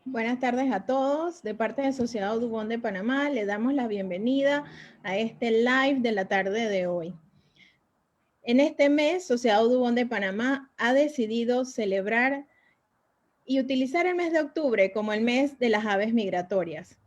Buenas tardes a todos. De parte de Sociedad Audubon de Panamá, le damos la bienvenida a este live de la tarde de hoy. En este mes, Sociedad Audubon de Panamá ha decidido celebrar y utilizar el mes de octubre como el mes de las aves migratorias.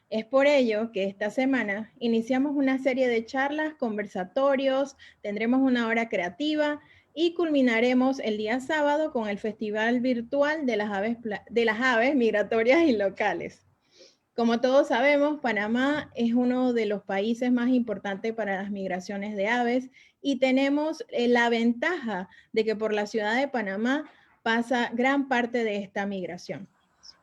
Es por ello que esta semana iniciamos una serie de charlas, conversatorios, tendremos una hora creativa y culminaremos el día sábado con el Festival Virtual de las Aves Migratorias y Locales. Como todos sabemos, Panamá es uno de los países más importantes para las migraciones de aves y tenemos la ventaja de que por la ciudad de Panamá pasa gran parte de esta migración.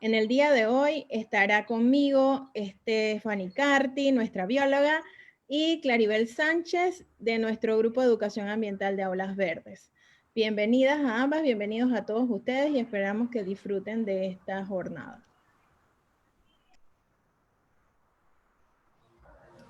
En el día de hoy estará conmigo Stephanie Carti, nuestra bióloga, y Claribel Sánchez de nuestro grupo de educación ambiental de Aulas Verdes. Bienvenidas a ambas, bienvenidos a todos ustedes y esperamos que disfruten de esta jornada.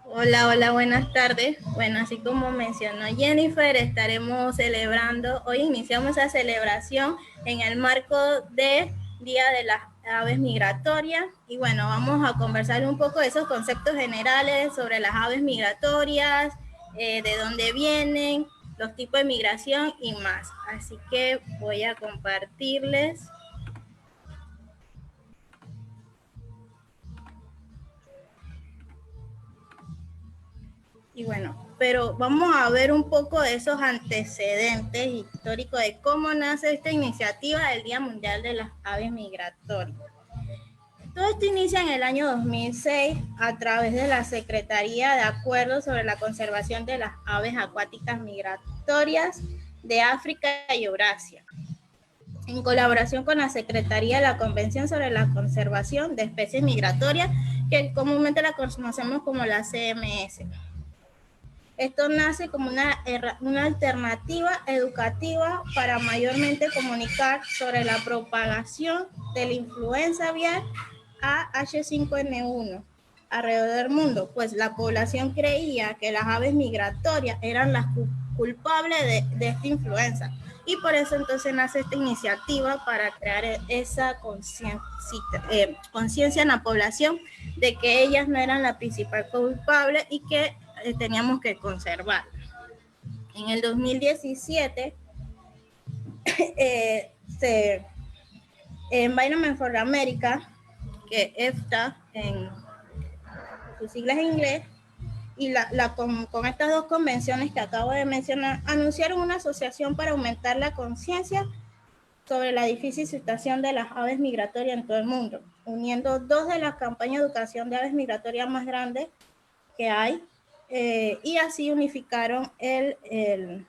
Hola, buenas tardes. Bueno, así como mencionó Jennifer, estaremos celebrando, hoy iniciamos esa celebración en el marco de Día de las Aves Migratorias y bueno, vamos a conversar un poco de esos conceptos generales sobre las aves migratorias, de dónde vienen, los tipos de migración y más. Así que voy a compartirles. Y bueno, pero vamos a ver un poco de esos antecedentes históricos de cómo nace esta iniciativa del Día Mundial de las Aves Migratorias. Todo esto inicia en el año 2006 a través de la Secretaría de Acuerdos sobre la Conservación de las Aves Acuáticas Migratorias de África y Eurasia, en colaboración con la Secretaría de la Convención sobre la Conservación de Especies Migratorias, que comúnmente la conocemos como la CMS. Esto nace como una alternativa educativa para mayormente comunicar sobre la propagación de la influenza aviar H5N1 alrededor del mundo, pues la población creía que las aves migratorias eran las culpables de esta influenza. Y por eso entonces nace esta iniciativa para crear esa conciencia en la población de que ellas no eran la principal culpable y que teníamos que conservar. En el 2017, Environment for America, que EFTA en sus siglas en inglés, y con estas dos convenciones que acabo de mencionar, anunciaron una asociación para aumentar la conciencia sobre la difícil situación de las aves migratorias en todo el mundo, uniendo dos de las campañas de educación de aves migratorias más grandes que hay, y así unificaron el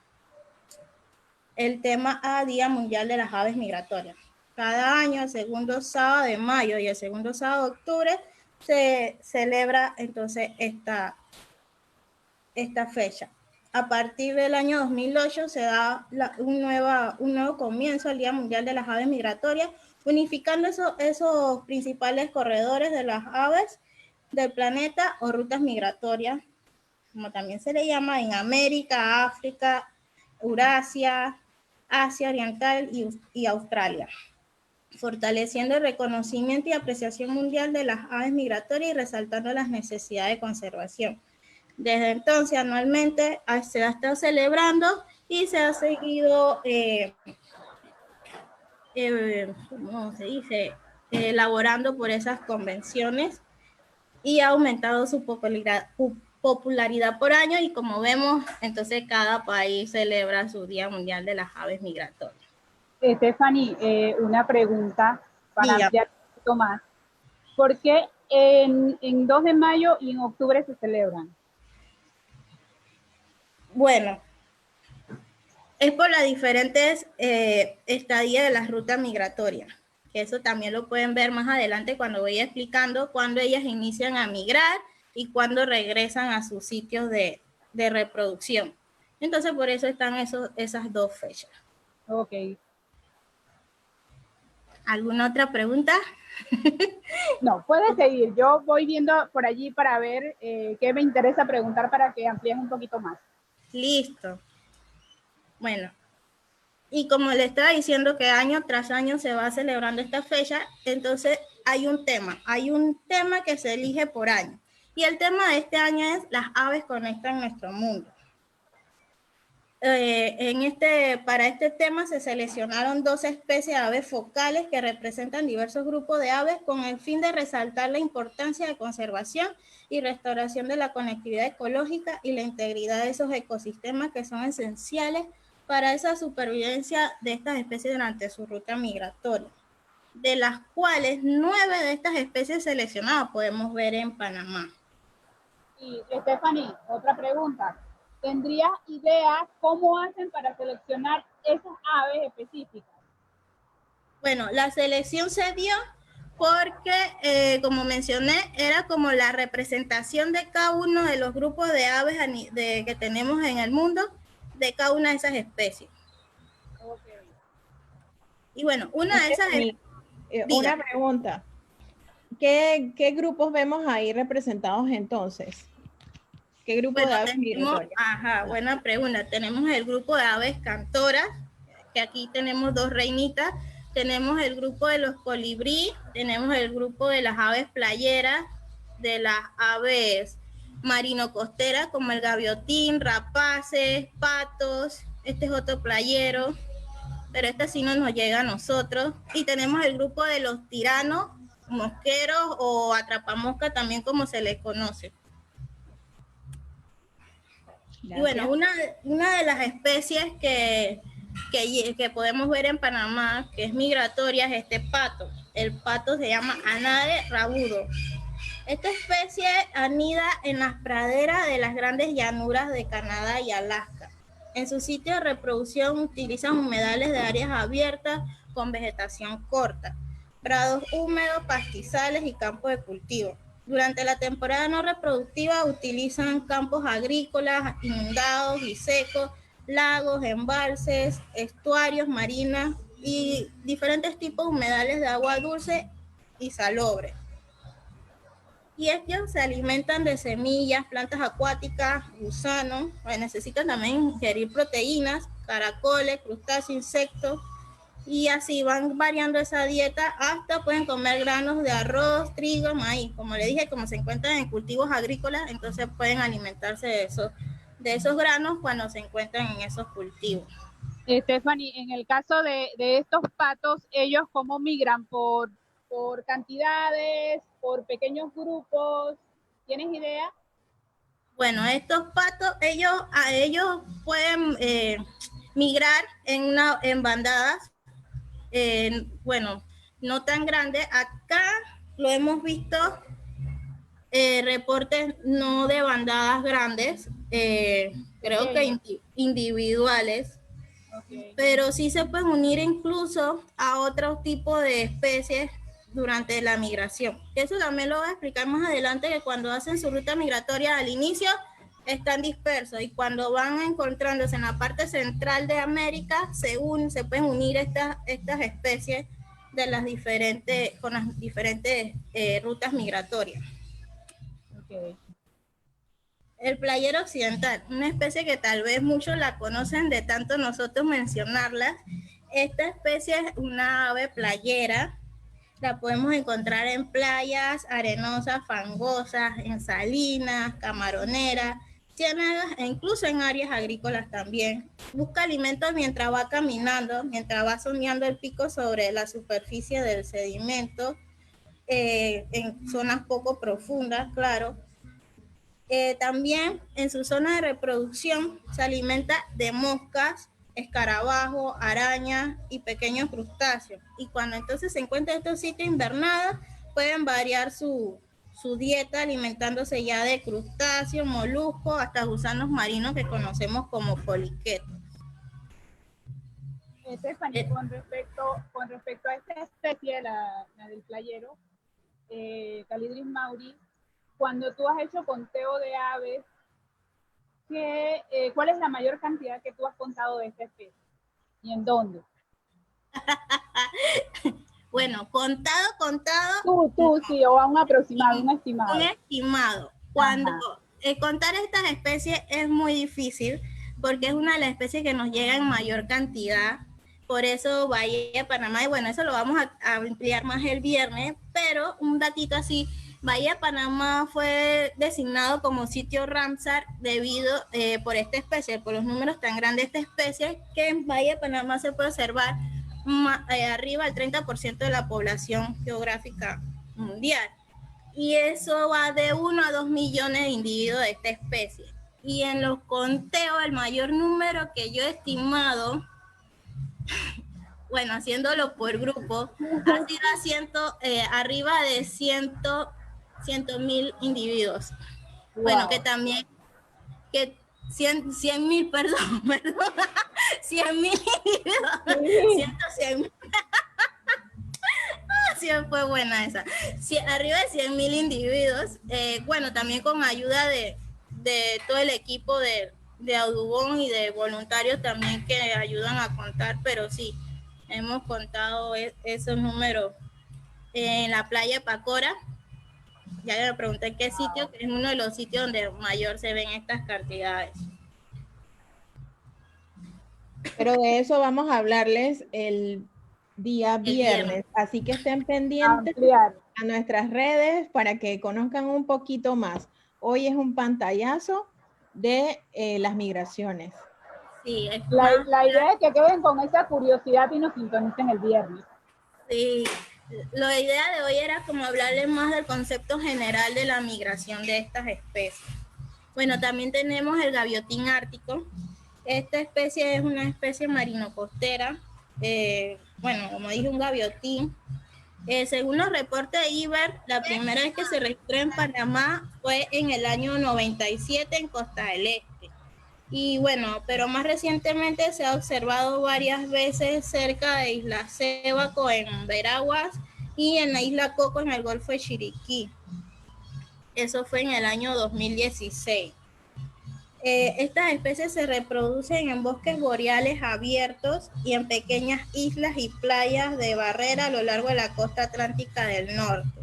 tema a Día Mundial de las Aves Migratorias. Cada año, el segundo sábado de mayo y el segundo sábado de octubre, se celebra entonces esta fecha. A partir del año 2008 se da un nuevo comienzo al Día Mundial de las Aves Migratorias, unificando esos principales corredores de las aves del planeta o rutas migratorias, como también se le llama, en América, África, Eurasia, Asia Oriental y Australia, fortaleciendo el reconocimiento y apreciación mundial de las aves migratorias y resaltando las necesidades de conservación. Desde entonces, anualmente se ha estado celebrando y se ha seguido, ¿cómo se dice?, elaborando por esas convenciones y ha aumentado su popularidad por año y como vemos, entonces cada país celebra su Día Mundial de las Aves Migratorias. Stephanie, una pregunta para ampliar un poquito más. ¿Por qué en 2 de mayo y en octubre se celebran? Bueno, es por las diferentes estadías de las rutas migratorias. Eso también lo pueden ver más adelante cuando voy explicando cuándo ellas inician a migrar y cuándo regresan a sus sitios de reproducción. Entonces, por eso están esas dos fechas. Ok. ¿Alguna otra pregunta? No, puedes seguir. Yo voy viendo por allí para ver qué me interesa preguntar para que amplíes un poquito más. Listo. Bueno, y como le estaba diciendo que año tras año se va celebrando esta fecha, entonces hay un tema que se elige por año. Y el tema de este año es las aves conectan nuestro mundo. Para este tema se seleccionaron 12 especies de aves focales que representan diversos grupos de aves con el fin de resaltar la importancia de conservación y restauración de la conectividad ecológica y la integridad de esos ecosistemas que son esenciales para esa supervivencia de estas especies durante su ruta migratoria, de las cuales 9 de estas especies seleccionadas podemos ver en Panamá. Y Stephanie, otra pregunta. ¿Tendrías idea cómo hacen para seleccionar esas aves específicas? Bueno, la selección se dio porque, como mencioné, era como la representación de cada uno de los grupos de aves que tenemos en el mundo, de cada una de esas especies. Okay. Y bueno, una de esas... Una pregunta. ¿Qué grupos vemos ahí representados entonces? ¿Qué grupo de aves migratorias? Ajá, buena pregunta. Tenemos el grupo de aves cantoras, que aquí tenemos 2 reinitas. Tenemos el grupo de los colibrí, tenemos el grupo de las aves playeras, de las aves marino-costeras, como el gaviotín, rapaces, patos. Este es otro playero, pero este sí no nos llega a nosotros. Y tenemos el grupo de los tiranos, mosqueros o atrapamosca también, como se les conoce. Gracias. Y bueno, una de las especies que podemos ver en Panamá, que es migratoria, es este pato. El pato se llama Anade rabudo. Esta especie anida en las praderas de las grandes llanuras de Canadá y Alaska. En su sitio de reproducción utilizan humedales de áreas abiertas con vegetación corta, prados húmedos, pastizales y campos de cultivo. Durante la temporada no reproductiva utilizan campos agrícolas inundados y secos, lagos, embalses, estuarios, marinas y diferentes tipos de humedales de agua dulce y salobre. Y ellos se alimentan de semillas, plantas acuáticas, gusanos, necesitan también ingerir proteínas, caracoles, crustáceos, insectos, y así van variando esa dieta hasta pueden comer granos de arroz, trigo, maíz. Como le dije, como se encuentran en cultivos agrícolas, entonces pueden alimentarse de esos granos cuando se encuentran en esos cultivos. Stephanie, en el caso de estos patos, ¿ellos cómo migran? ¿Por cantidades, por pequeños grupos? ¿Tienes idea? Bueno, estos patos, ellos pueden migrar en bandadas. Bueno, no tan grande. Acá lo hemos visto, reportes no de bandadas grandes, creo que individuales, pero sí se pueden unir incluso a otro tipo de especies durante la migración. Eso también lo voy a explicar más adelante, que cuando hacen su ruta migratoria al inicio están dispersos y cuando van encontrándose en la parte central de América se pueden unir estas especies de con las diferentes rutas migratorias. Okay. El playero occidental, una especie que tal vez muchos la conocen de tanto nosotros mencionarla. Esta especie es una ave playera. La podemos encontrar en playas arenosas, fangosas, en salinas, camaroneras, ciénagas e incluso en áreas agrícolas también. Busca alimentos mientras va caminando, mientras va sondeando el pico sobre la superficie del sedimento, en zonas poco profundas, claro. También en su zona de reproducción se alimenta de moscas, escarabajos, arañas y pequeños crustáceos. Y cuando entonces se encuentra en estos sitios invernados, pueden variar su dieta alimentándose ya de crustáceos, moluscos, hasta gusanos marinos que conocemos como poliquetos. Stephanie, con respecto a esta especie, la del playero, Calidris mauri, cuando tú has hecho conteo de aves, ¿cuál es la mayor cantidad que tú has contado de esta especie? ¿Y en dónde? Bueno, contado. Tú, sí, o a un aproximado, un estimado. Un estimado. Cuando contar estas especies es muy difícil, porque es una de las especies que nos llega en mayor cantidad. Por eso Bahía de Panamá, y bueno, eso lo vamos a ampliar más el viernes, pero un datito así, Bahía de Panamá fue designado como sitio Ramsar debido por esta especie, por los números tan grandes de esta especie, que en Bahía de Panamá se puede observar arriba del 30% de la población geográfica mundial. Y eso va de 1 a 2 millones de individuos de esta especie. Y en los conteos, el mayor número que yo he estimado, bueno, haciéndolo por grupo, ha sido arriba de 100.000 individuos. Wow. Bueno, que también, que 100.000, perdón, 100.000 individuos, 100.000. Sí, fue buena esa. Arriba de 100.000 individuos, bueno, también con ayuda de todo el equipo de Audubon y de voluntarios también que ayudan a contar, pero sí, hemos contado esos números en la playa Pacora. Ya me pregunté en qué sitio, que es uno de los sitios donde mayor se ven estas cantidades. Pero de eso vamos a hablarles el día viernes, así que estén pendientes a nuestras redes para que conozcan un poquito más. Hoy es un pantallazo de las migraciones. Sí, la idea es que queden con esa curiosidad y nos sintonicen el viernes. Sí, la idea de hoy era como hablarles más del concepto general de la migración de estas especies. Bueno, también tenemos el gaviotín ártico. Esta especie es una especie marino-costera. Bueno, como dije, un gaviotín. Según los reportes de IBER, la primera vez que se registró en Panamá fue en el año 97 en Costa del Este. Y bueno, pero más recientemente se ha observado varias veces cerca de Isla Sébaco en Veraguas y en la Isla Coco en el Golfo de Chiriquí. Eso fue en el año 2016. Estas especies se reproducen en bosques boreales abiertos y en pequeñas islas y playas de barrera a lo largo de la costa atlántica del norte.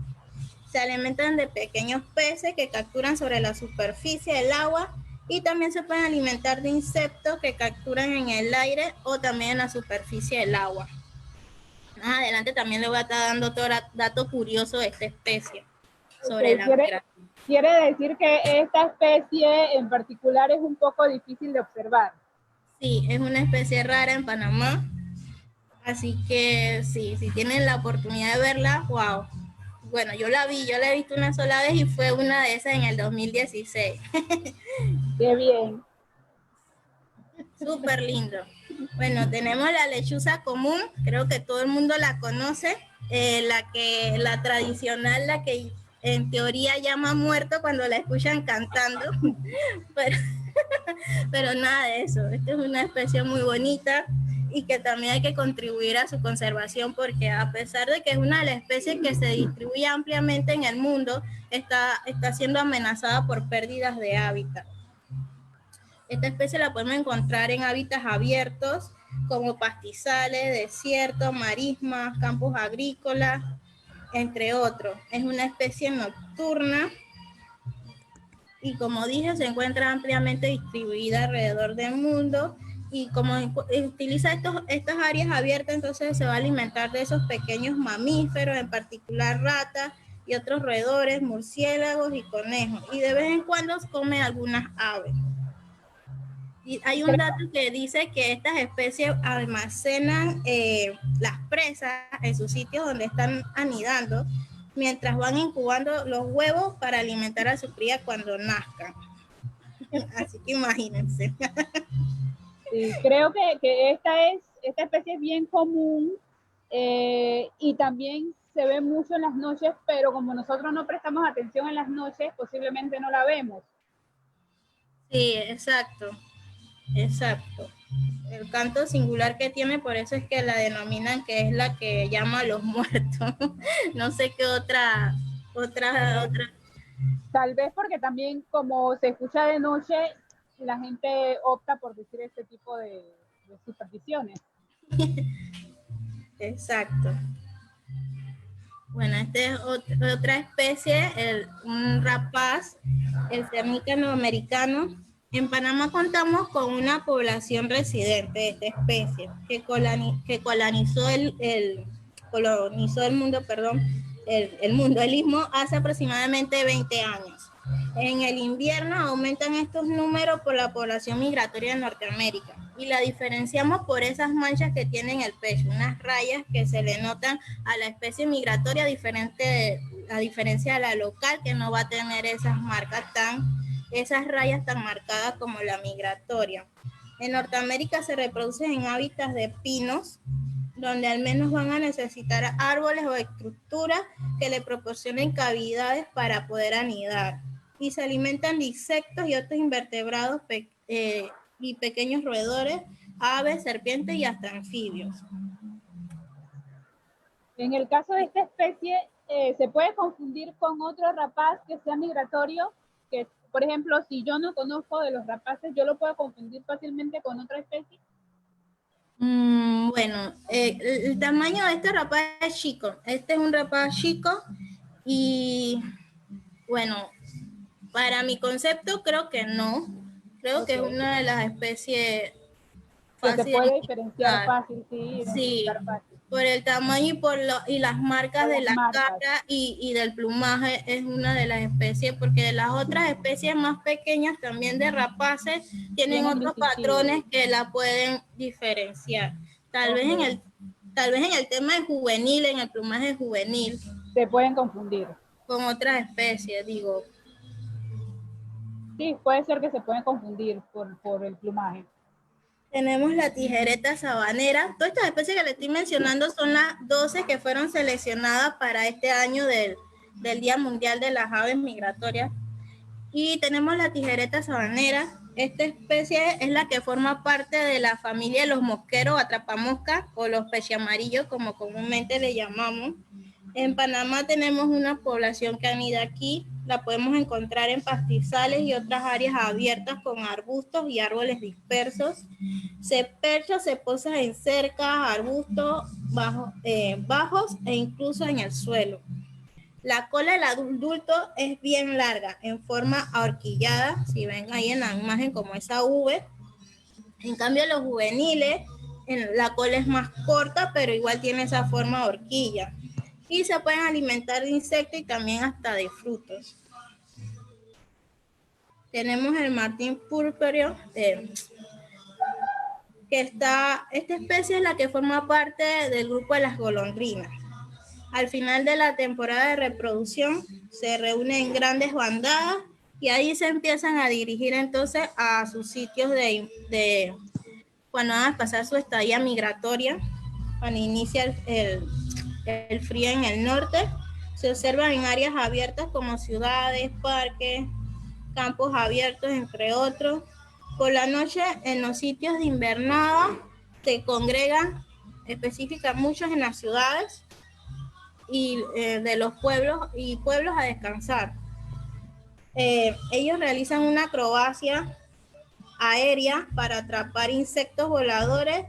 Se alimentan de pequeños peces que capturan sobre la superficie del agua y también se pueden alimentar de insectos que capturan en el aire o también en la superficie del agua. Más adelante también le voy a estar dando otro dato curioso de esta especie sobre la migración. Quiere decir que esta especie en particular es un poco difícil de observar. Sí, es una especie rara en Panamá, así que sí, si tienen la oportunidad de verla, wow. Bueno, yo la he visto una sola vez y fue una de esas en el 2016. Qué bien. Súper lindo. Bueno, tenemos la lechuza común, creo que todo el mundo la conoce, la tradicional, la que en teoría llama muerto cuando la escuchan cantando, pero nada de eso. Esta es una especie muy bonita y que también hay que contribuir a su conservación porque a pesar de que es una de las especies que se distribuye ampliamente en el mundo, está siendo amenazada por pérdidas de hábitat. Esta especie la podemos encontrar en hábitats abiertos como pastizales, desiertos, marismas, campos agrícolas, entre otros. Es una especie nocturna y como dije, se encuentra ampliamente distribuida alrededor del mundo y como utiliza estas áreas abiertas, entonces se va a alimentar de esos pequeños mamíferos, en particular ratas y otros roedores, murciélagos y conejos, y de vez en cuando come algunas aves. Y hay un dato que dice que estas especies almacenan las presas en sus sitios donde están anidando, mientras van incubando los huevos para alimentar a su cría cuando nazcan. Así que imagínense. Sí, creo que esta especie es bien común y también se ve mucho en las noches, pero como nosotros no prestamos atención en las noches, posiblemente no la vemos. Sí, exacto. Exacto. El canto singular que tiene, por eso es que la denominan que es la que llama a los muertos. No sé qué otra. Tal vez porque también como se escucha de noche, la gente opta por decir este tipo de supersticiones. Exacto. Bueno, esta es otra especie, un rapaz, el cernícano americano. En Panamá contamos con una población residente de esta especie que colonizó el mundo, el mundo del istmo hace aproximadamente 20 años. En el invierno aumentan estos números por la población migratoria de Norteamérica y la diferenciamos por esas manchas que tiene en el pecho, unas rayas que se le notan a la especie migratoria a diferencia de la local, que no va a tener esas rayas tan marcadas como la migratoria. En Norteamérica se reproducen en hábitats de pinos, donde al menos van a necesitar árboles o estructuras que le proporcionen cavidades para poder anidar. Y se alimentan de insectos y otros invertebrados y pequeños roedores, aves, serpientes y hasta anfibios. En el caso de esta especie, se puede confundir con otro rapaz que sea migratorio, que por ejemplo, si yo no conozco de los rapaces, yo lo puedo confundir fácilmente con otra especie. Bueno, el tamaño de este rapaz es chico. Este es un rapaz chico y bueno, para mi concepto creo que no. Creo que es una de las especies que se puede diferenciar fácil, sí, por el tamaño y las marcas de la cara y del plumaje es una de las especies, porque las otras especies más pequeñas también de rapaces tienen otros patrones que la pueden diferenciar. Tal vez en el tema de juvenil, en el plumaje juvenil, se pueden confundir con otras especies, digo. Sí, puede ser que se pueden confundir por el plumaje. Tenemos la tijereta sabanera. Todas estas especies que le estoy mencionando son las 12 que fueron seleccionadas para este año del Día Mundial de las Aves Migratorias. Y tenemos la tijereta sabanera. Esta especie es la que forma parte de la familia de los mosqueros atrapamoscas o los pechiamarillos, como comúnmente le llamamos. En Panamá tenemos una población que anida aquí. La podemos encontrar en pastizales y otras áreas abiertas con arbustos y árboles dispersos. Se percha, se posa en cercas, arbustos bajos e incluso en el suelo. La cola del adulto es bien larga, en forma ahorquillada, si ven ahí en la imagen como esa V. En cambio los juveniles, la cola es más corta, pero igual tiene esa forma de horquilla. Y se pueden alimentar de insectos y también hasta de frutos. Tenemos el martín purpúreo, esta especie es la que forma parte del grupo de las golondrinas. Al final de la temporada de reproducción se reúnen en grandes bandadas y ahí se empiezan a dirigir entonces a sus sitios cuando van a pasar su estadía migratoria, cuando inicia el frío en el norte. Se observan en áreas abiertas como ciudades, parques, campos abiertos, entre otros. Por la noche, en los sitios de invernada, se congregan específicamente muchos en las ciudades y de los pueblos a descansar. Ellos realizan una acrobacia aérea para atrapar insectos voladores,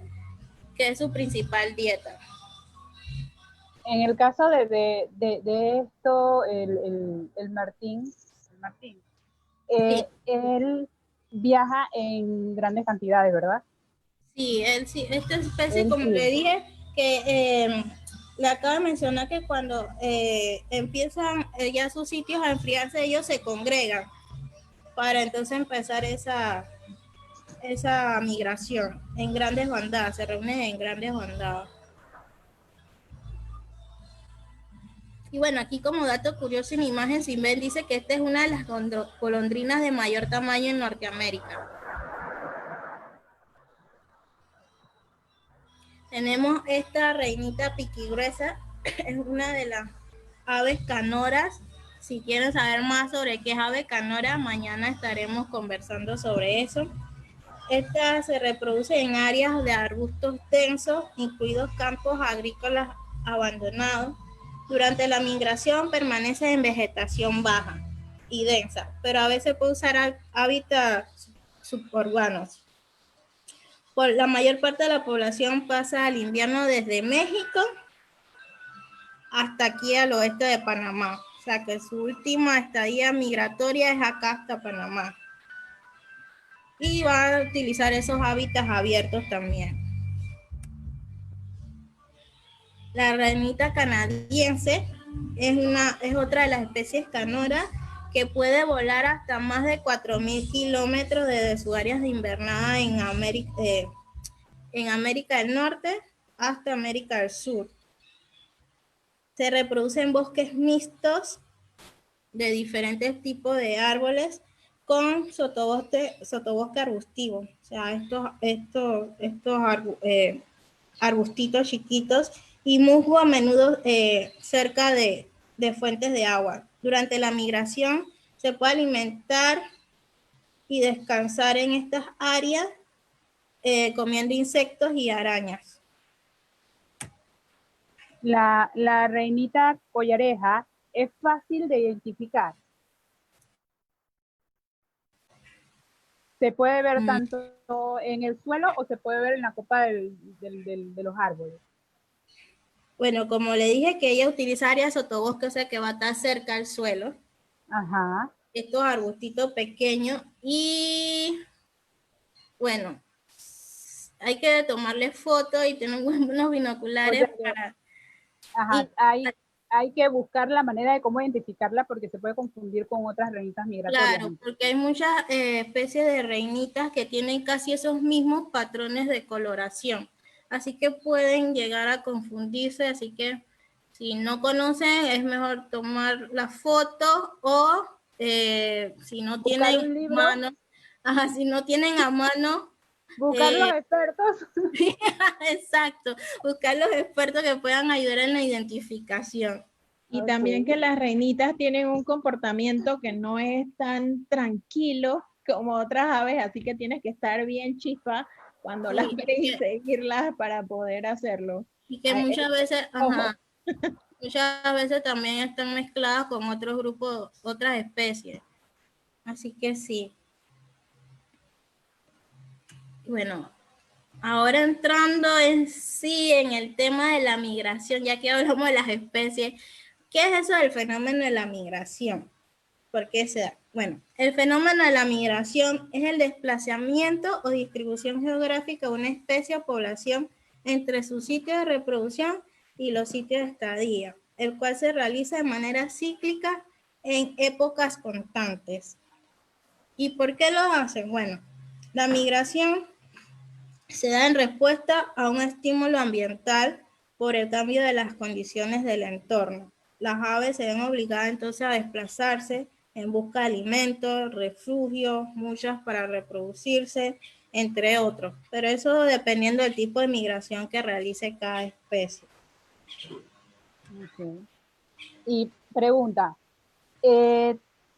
que es su principal dieta. En el caso de esto, el Martín, sí. Él viaja en grandes cantidades, ¿verdad? Sí, esta especie, como le dije, que le acabo de mencionar que cuando empiezan ya sus sitios a enfriarse, ellos se congregan para entonces empezar esa migración en grandes bandadas, se reúnen en grandes bandadas. Y bueno, aquí como dato curioso en imagen, si ven, dice que esta es una de las golondrinas de mayor tamaño en Norteamérica. Tenemos esta reinita piquigruesa, es una de las aves canoras. Si quieren saber más sobre qué es ave canora, mañana estaremos conversando sobre eso. Esta se reproduce en áreas de arbustos densos, incluidos campos agrícolas abandonados. Durante la migración permanece en vegetación baja y densa, pero a veces puede usar hábitats suburbanos. Por la mayor parte de la población pasa al invierno desde México hasta aquí al oeste de Panamá. O sea que su última estadía migratoria es acá hasta Panamá. Y va a utilizar esos hábitats abiertos también. La ranita canadiense es otra de las especies canora que puede volar hasta más de 4.000 kilómetros desde sus áreas de invernada en América del Norte hasta América del Sur. Se reproduce en bosques mixtos de diferentes tipos de árboles con sotobosque arbustivo. O sea, estos arbustitos chiquitos y musgo a menudo cerca de fuentes de agua. Durante la migración se puede alimentar y descansar en estas áreas comiendo insectos y arañas. La reinita collareja es fácil de identificar. Se puede ver tanto en el suelo o se puede ver en la copa de los árboles. Bueno, como le dije que ella utiliza áreas sotobosque, o sea que va a estar cerca al suelo. Ajá. Estos arbustitos pequeños y bueno, hay que tomarle fotos y tener unos binoculares, o sea, para... hay que buscar la manera de cómo identificarla porque se puede confundir con otras reinitas migratorias. Claro, porque hay muchas especies de reinitas que tienen casi esos mismos patrones de coloración, así que pueden llegar a confundirse, así que si no conocen es mejor tomar la foto o si no tienen a mano, si no tienen a mano, buscar los expertos. exacto, buscar los expertos que puedan ayudar en la identificación. Y también que las reinitas tienen un comportamiento que no es tan tranquilo como otras aves, así que tienes que estar bien chispa cuando las ves y seguirlas para poder hacerlo. Y que muchas veces también están mezcladas con otros grupos, otras especies. Así que sí. Bueno, ahora entrando en sí en el tema de la migración, ya que hablamos de las especies, ¿qué es eso del fenómeno de la migración? ¿Por qué se da? Bueno, el fenómeno de la migración es el desplazamiento o distribución geográfica de una especie o población entre su sitio de reproducción y los sitios de estadía, el cual se realiza de manera cíclica en épocas constantes. ¿Y por qué lo hacen? Bueno, la migración se da en respuesta a un estímulo ambiental por el cambio de las condiciones del entorno. Las aves se ven obligadas entonces a desplazarse en busca de alimentos, refugio, muchas para reproducirse, entre otros. Pero eso dependiendo del tipo de migración que realice cada especie. Okay. Y pregunta,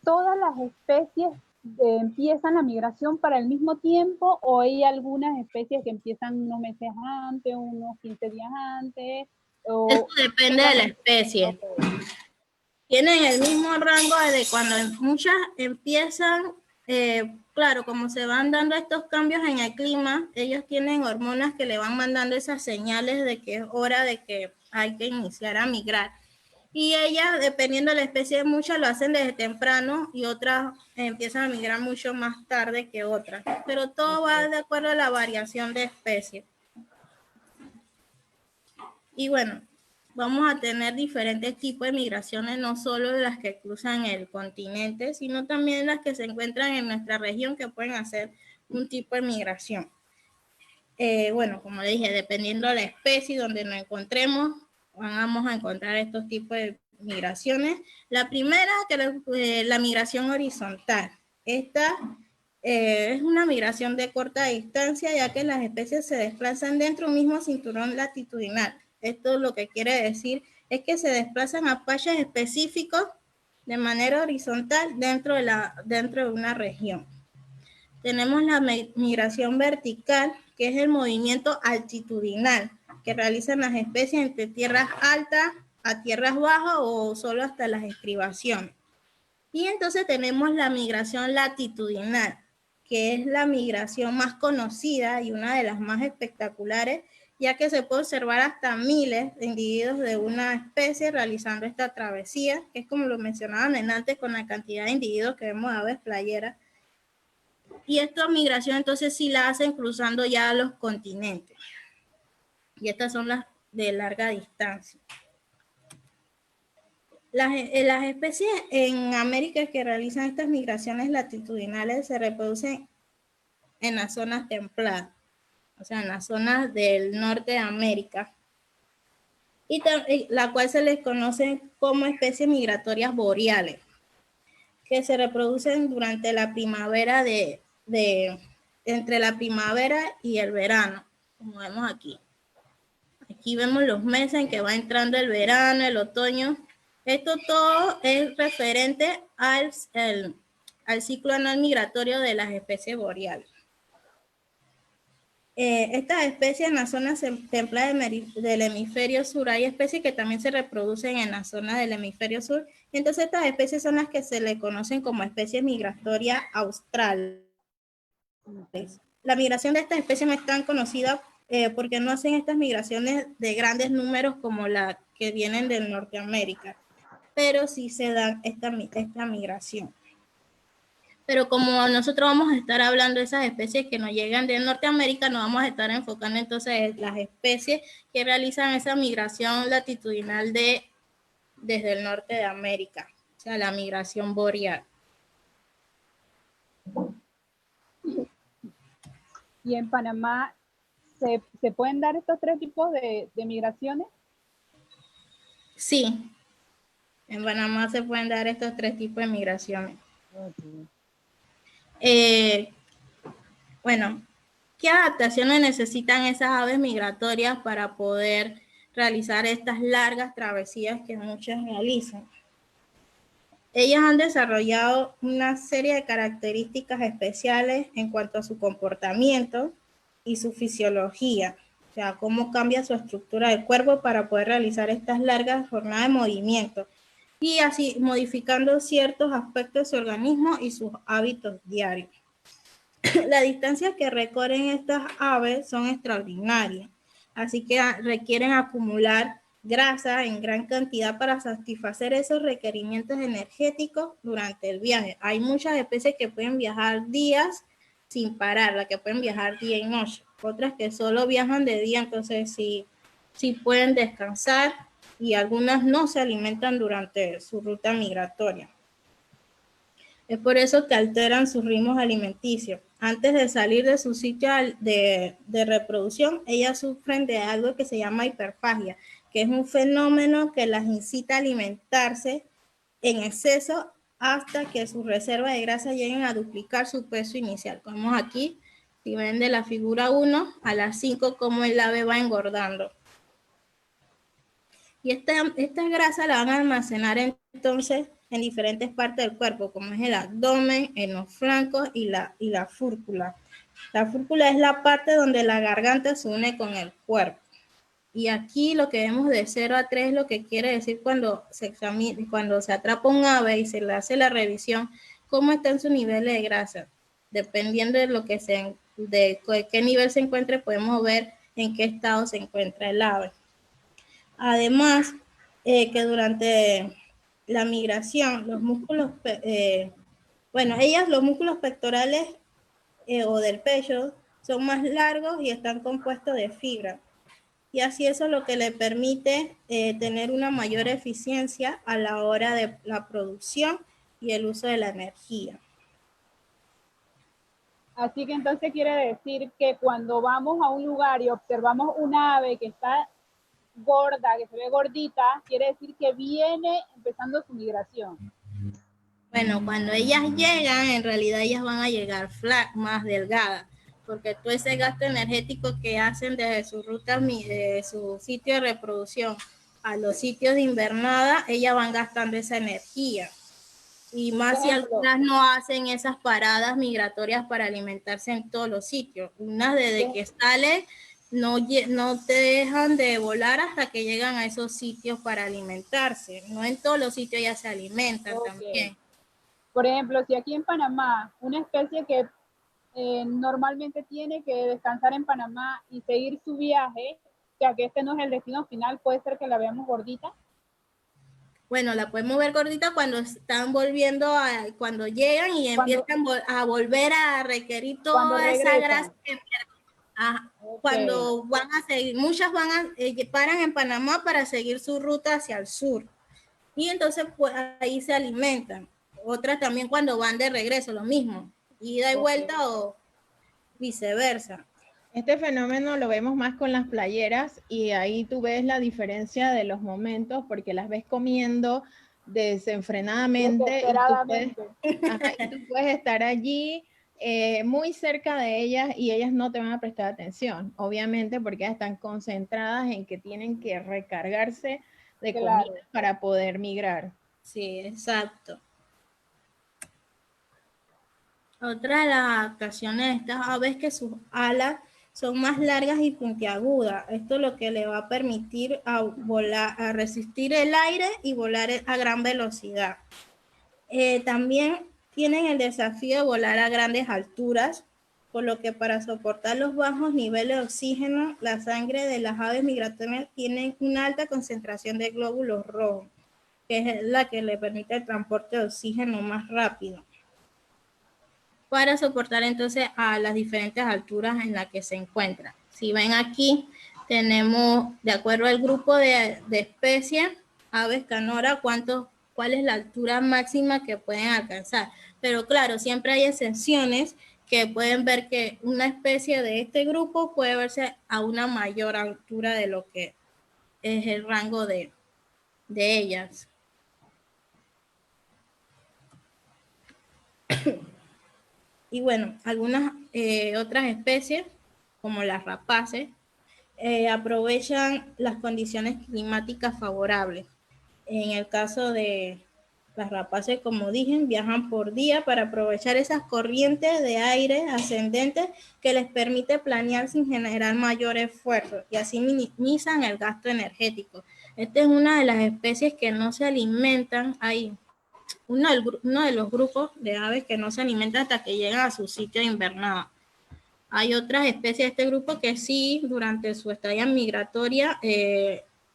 ¿todas las especies empiezan la migración para el mismo tiempo o hay algunas especies que empiezan unos meses antes, unos 15 días antes? Eso depende de la especie. Okay. Tienen el mismo rango de cuando muchas empiezan, claro, como se van dando estos cambios en el clima, ellos tienen hormonas que le van mandando esas señales de que es hora de que hay que iniciar a migrar. Y ellas, dependiendo de la especie, muchas lo hacen desde temprano y otras empiezan a migrar mucho más tarde que otras. Pero todo va de acuerdo a la variación de especie. Y bueno, vamos a tener diferentes tipos de migraciones, no solo las que cruzan el continente, sino también las que se encuentran en nuestra región que pueden hacer un tipo de migración. Bueno, como le dije, dependiendo de la especie donde nos encontremos, vamos a encontrar estos tipos de migraciones. La primera, que es la migración horizontal. Esta es una migración de corta distancia, ya que las especies se desplazan dentro de un mismo cinturón latitudinal. Esto lo que quiere decir es que se desplazan a payas específicos de manera horizontal dentro de una región. Tenemos la migración vertical, que es el movimiento altitudinal que realizan las especies entre tierras altas a tierras bajas o solo hasta las estribaciones. Y entonces tenemos la migración latitudinal, que es la migración más conocida y una de las más espectaculares, ya que se puede observar hasta miles de individuos de una especie realizando esta travesía, que es como lo mencionaban antes con la cantidad de individuos que vemos de aves playeras. Y esta migración entonces sí la hacen cruzando ya los continentes. Y estas son las de larga distancia. Las especies en América que realizan estas migraciones latitudinales se reproducen en las zonas templadas, o sea, en las zonas del norte de América, y la cual se les conoce como especies migratorias boreales, que se reproducen durante la primavera entre la primavera y el verano, como vemos aquí. Aquí vemos los meses en que va entrando el verano, el otoño. Esto todo es referente al ciclo anual migratorio de las especies boreales. Estas especies en las zonas templadas del hemisferio sur, hay especies que también se reproducen en la zona del hemisferio sur, y entonces estas especies son las que se le conocen como especies migratorias australes. La migración de estas especies no es tan conocida porque no hacen estas migraciones de grandes números como las que vienen del Norteamérica, pero sí se da esta migración. Pero como nosotros vamos a estar hablando de esas especies que nos llegan de Norteamérica, nos vamos a estar enfocando entonces en las especies que realizan esa migración latitudinal desde el norte de América, o sea, la migración boreal. Y en Panamá, ¿se pueden dar estos tres tipos de migraciones? Sí, en Panamá se pueden dar estos tres tipos de migraciones. Bueno, ¿qué adaptaciones necesitan esas aves migratorias para poder realizar estas largas travesías que muchas realizan? Ellas han desarrollado una serie de características especiales en cuanto a su comportamiento y su fisiología, o sea, cómo cambia su estructura del cuerpo para poder realizar estas largas jornadas de movimiento y así modificando ciertos aspectos de su organismo y sus hábitos diarios. Las distancias que recorren estas aves son extraordinarias, así que requieren acumular grasa en gran cantidad para satisfacer esos requerimientos energéticos durante el viaje. Hay muchas especies que pueden viajar días sin parar, las que pueden viajar día y noche, otras que solo viajan de día, entonces sí pueden descansar, y algunas no se alimentan durante su ruta migratoria. Es por eso que alteran sus ritmos alimenticios. Antes de salir de su sitio de reproducción, ellas sufren de algo que se llama hiperfagia, que es un fenómeno que las incita a alimentarse en exceso hasta que sus reservas de grasa lleguen a duplicar su peso inicial. Como aquí, si ven de la figura 1 a la 5, cómo el ave va engordando. Y esta grasa la van a almacenar entonces en diferentes partes del cuerpo, como es el abdomen, en los flancos y la fúrcula. La fúrcula es la parte donde la garganta se une con el cuerpo. Y aquí lo que vemos de 0 a 3 es lo que quiere decir cuando se atrapa un ave y se le hace la revisión, cómo están sus niveles de grasa. Dependiendo de qué nivel se encuentre, podemos ver en qué estado se encuentra el ave. Además, que durante la migración, los músculos pectorales o del pecho son más largos y están compuestos de fibra. Y así eso es lo que le permite tener una mayor eficiencia a la hora de la producción y el uso de la energía. Así que entonces quiere decir que cuando vamos a un lugar y observamos una ave que está gorda, que se ve gordita, quiere decir que viene empezando su migración. Bueno, cuando ellas llegan, en realidad ellas van a llegar más delgadas, porque todo ese gasto energético que hacen desde su ruta, de su sitio de reproducción a los sitios de invernada, ellas van gastando esa energía. Y más si algunas no hacen esas paradas migratorias para alimentarse en todos los sitios. Unas desde que sale no te dejan de volar hasta que llegan a esos sitios para alimentarse. No en todos los sitios ya se alimentan también. Por ejemplo, si aquí en Panamá, una especie que normalmente tiene que descansar en Panamá y seguir su viaje, ya que este no es el destino final, puede ser que la veamos gordita. Bueno, la podemos ver gordita cuando están volviendo, cuando llegan y empiezan a volver a requerir toda esa grasa. Cuando van a seguir, muchas paran en Panamá para seguir su ruta hacia el sur. y entonces pues ahí se alimentan. Otras también cuando van de regreso, lo mismo, ida y vuelta o viceversa. Este fenómeno lo vemos más con las playeras y ahí tú ves la diferencia de los momentos porque las ves comiendo desenfrenadamente y tú puedes estar allí muy cerca de ellas y ellas no te van a prestar atención, obviamente porque ellas están concentradas en que tienen que recargarse de comida para poder migrar. Sí, exacto. Otra de las adaptaciones de estas aves es que sus alas son más largas y puntiagudas. Esto es lo que le va a permitir a volar, a resistir el aire y volar a gran velocidad. También tienen el desafío de volar a grandes alturas, por lo que para soportar los bajos niveles de oxígeno, la sangre de las aves migratorias tiene una alta concentración de glóbulos rojos, que es la que le permite el transporte de oxígeno más rápido, para soportar entonces a las diferentes alturas en las que se encuentran. Si ven aquí, tenemos, de acuerdo al grupo de especies, aves canora, cuál es la altura máxima que pueden alcanzar. Pero claro, siempre hay excepciones que pueden ver que una especie de este grupo puede verse a una mayor altura de lo que es el rango de ellas. Y bueno, algunas otras especies, como las rapaces, aprovechan las condiciones climáticas favorables. En el caso de las rapaces, como dije, viajan por día para aprovechar esas corrientes de aire ascendentes que les permite planear sin generar mayor esfuerzo y así minimizan el gasto energético. Esta es una de las especies que no se alimentan ahí. Uno de los grupos de aves que no se alimentan hasta que llegan a su sitio de invernada. Hay otras especies de este grupo que sí, durante su estadía migratoria,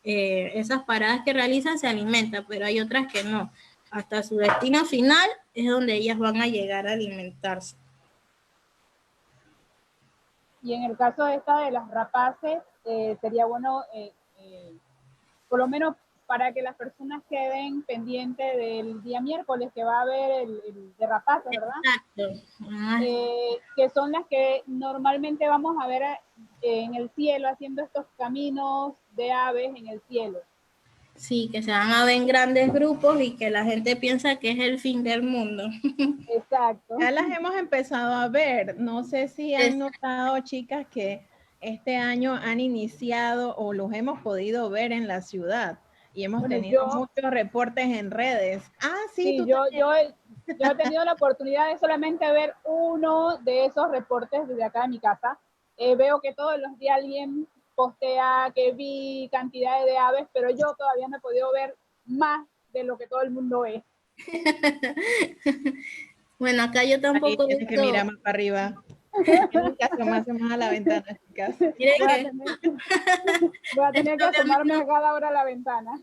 esas paradas que realizan se alimentan, pero hay otras que no. Hasta su destino final es donde ellas van a llegar a alimentarse. Y en el caso de esta de las rapaces, sería bueno, por lo menos para que las personas queden pendientes del día miércoles que va a haber el de rapaces, ¿verdad? Exacto. Que son las que normalmente vamos a ver en el cielo, haciendo estos caminos de aves en el cielo. Sí, que se van a ver en grandes grupos y que la gente piensa que es el fin del mundo. Exacto. Ya las hemos empezado a ver. No sé si han notado, chicas, que este año han iniciado o los hemos podido ver en la ciudad y hemos tenido muchos reportes en redes. Ah, sí, sí, yo he tenido la oportunidad de solamente ver uno de esos reportes desde acá de mi casa. Veo que todos los días alguien postea que vi cantidades de aves, pero yo todavía no he podido ver más de lo que todo el mundo ve. Bueno, acá yo tampoco he visto. Que mirar más para arriba. Nunca asomásemos a la ventana, chicas. Voy a tener que asomarme a cada hora a la ventana.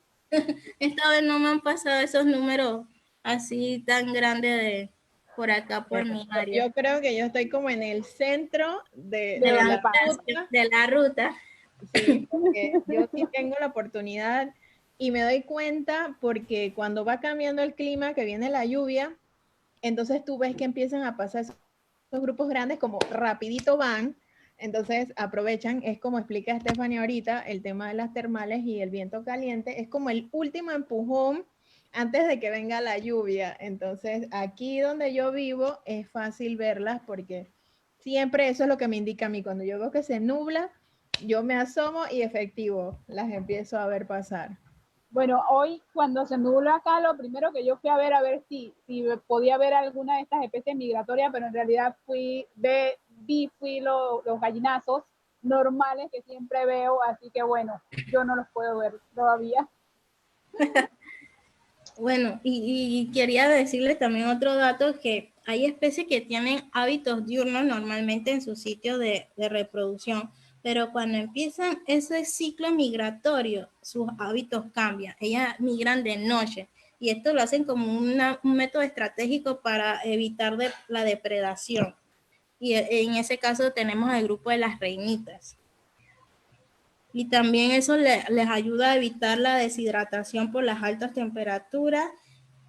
Esta vez no me han pasado esos números así tan grandes de por acá, por mi área. Yo creo que yo estoy como en el centro de la ruta. Sí, porque yo sí tengo la oportunidad y me doy cuenta porque cuando va cambiando el clima, que viene la lluvia, entonces tú ves que empiezan a pasar esos grupos grandes como rapidito van, entonces aprovechan, es como explica Stephanie ahorita, el tema de las termales y el viento caliente, es como el último empujón antes de que venga la lluvia. Entonces aquí donde yo vivo es fácil verlas porque siempre eso es lo que me indica a mí, cuando yo veo que se nubla, yo me asomo y efectivo, las empiezo a ver pasar. Bueno, hoy cuando se nubló acá, lo primero que yo fui a ver si podía ver alguna de estas especies migratorias, pero en realidad fui los gallinazos normales que siempre veo, así que bueno, yo no los puedo ver todavía. Bueno, y quería decirles también otro dato, que hay especies que tienen hábitos diurnos normalmente en su sitio de reproducción, pero cuando empiezan ese ciclo migratorio, sus hábitos cambian. Ellas migran de noche y esto lo hacen como un método estratégico para evitar la depredación. Y en ese caso tenemos el grupo de las reinitas. y también eso les ayuda a evitar la deshidratación por las altas temperaturas,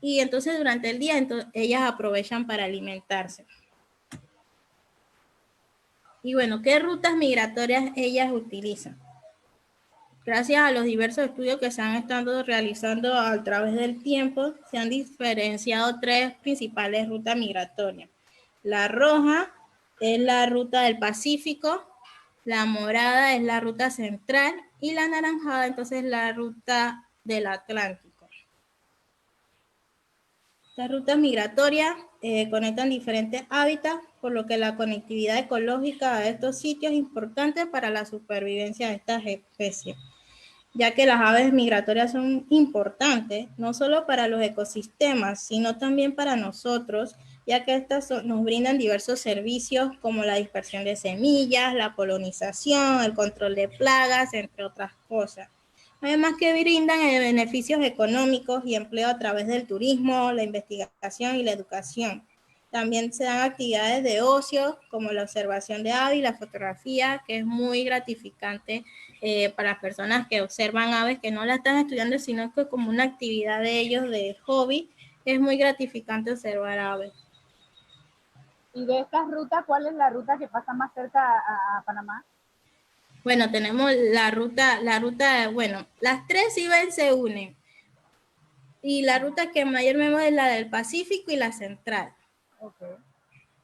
y entonces durante el día ellas aprovechan para alimentarse. Y bueno, ¿qué rutas migratorias ellas utilizan? Gracias a los diversos estudios que se han estado realizando a través del tiempo, se han diferenciado 3 principales rutas migratorias. La roja es la ruta del Pacífico, la morada es la ruta central y la anaranjada entonces la ruta del Atlántico. Estas rutas migratorias conectan diferentes hábitats, por lo que la conectividad ecológica de estos sitios es importante para la supervivencia de estas especies, ya que las aves migratorias son importantes no solo para los ecosistemas, sino también para nosotros, ya que estas nos brindan diversos servicios como la dispersión de semillas, la polinización, el control de plagas, entre otras cosas. Además que brindan beneficios económicos y empleo a través del turismo, la investigación y la educación. También se dan actividades de ocio como la observación de aves y la fotografía, que es muy gratificante para las personas que observan aves, que no la están estudiando, sino que como una actividad de ellos, de hobby, es muy gratificante observar aves. Y de estas rutas, ¿cuál es la ruta que pasa más cerca a Panamá? Bueno, tenemos la ruta, bueno, las 3 IBEN se unen. Y la ruta que mayor me mueve es la del Pacífico y la central. Okay.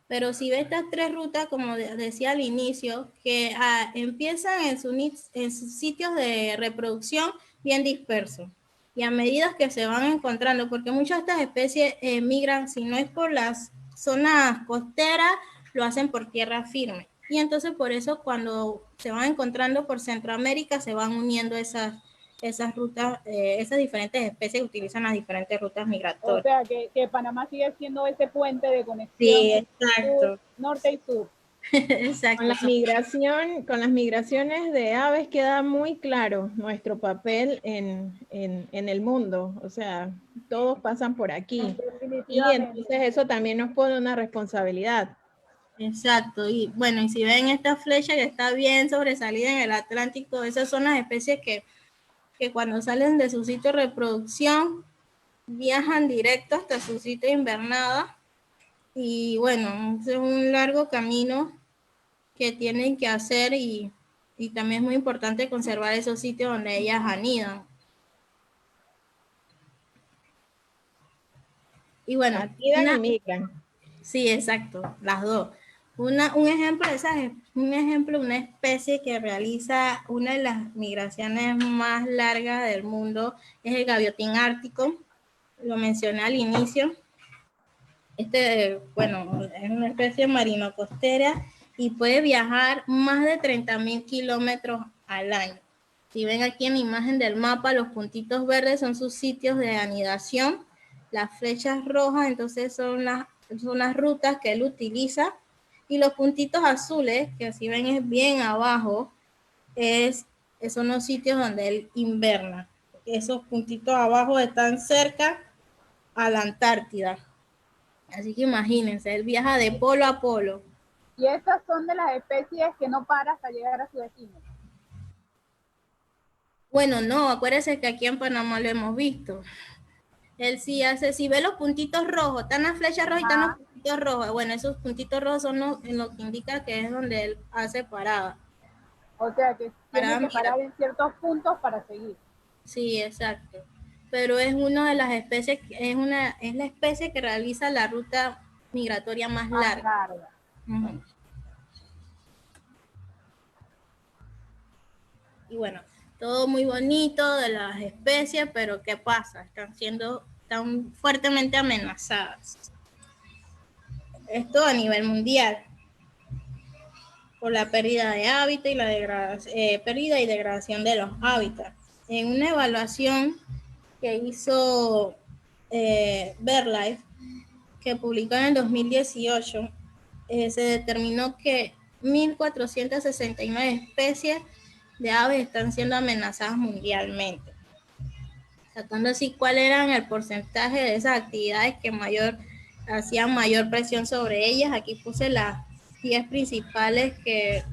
Pero si ve estas 3 rutas, como decía al inicio, que empiezan en sus sitios de reproducción bien dispersos. Y a medida que se van encontrando, porque muchas de estas especies migran, si no es por las zonas costeras, lo hacen por tierra firme. Y entonces por eso cuando se van encontrando por Centroamérica, se van uniendo esas rutas, esas diferentes especies que utilizan las diferentes rutas migratorias. O sea, que Panamá sigue siendo ese puente de conexión. Sí, exacto. Norte y sur. Exacto. Con las migraciones de aves queda muy claro nuestro papel en el mundo. O sea, todos pasan por aquí. Y entonces eso también nos pone una responsabilidad. Exacto. Y bueno, y si ven esta flecha que está bien sobresalida en el Atlántico, esas son las especies que cuando salen de su sitio de reproducción viajan directo hasta su sitio de invernada. Y bueno, es un largo camino que tienen que hacer, y también es muy importante conservar esos sitios donde ellas anidan. Y bueno, anidan y migran. Sí, exacto, las dos. Un ejemplo de esas, una especie que realiza una de las migraciones más largas del mundo es el gaviotín ártico. Lo mencioné al inicio. Bueno, es una especie marino costera y puede viajar más de 30.000 kilómetros al año. Si ven aquí en la imagen del mapa, los puntitos verdes son sus sitios de anidación. Las flechas rojas, entonces son las rutas que él utiliza. Y los puntitos azules, que si ven es bien abajo, son los sitios donde él inverna. Esos puntitos abajo están cerca a la Antártida. Así que imagínense, él viaja de polo a polo. Y estas son de las especies que no para hasta llegar a su destino. Bueno, no, acuérdense que aquí en Panamá lo hemos visto. Él sí hace, si ve los puntitos rojos, están las flechas rojas y están los puntitos rojos. Bueno, esos puntitos rojos son lo que indica que es donde él hace parada. O sea, que tiene que parar en ciertos puntos para seguir. Sí, exacto. Pero es una de las especies, es la especie que realiza la ruta migratoria más larga. Uh-huh. Y bueno, todo muy bonito de las especies, pero ¿qué pasa? Están fuertemente amenazadas. Esto a nivel mundial, por la pérdida de hábitat y la pérdida y degradación de los hábitats. En una evaluación que hizo BirdLife, que publicó en el 2018, se determinó que 1.469 especies de aves están siendo amenazadas mundialmente. Sacando así cuál eran el porcentaje de esas actividades que hacían mayor presión sobre ellas. Aquí puse las 10 principales que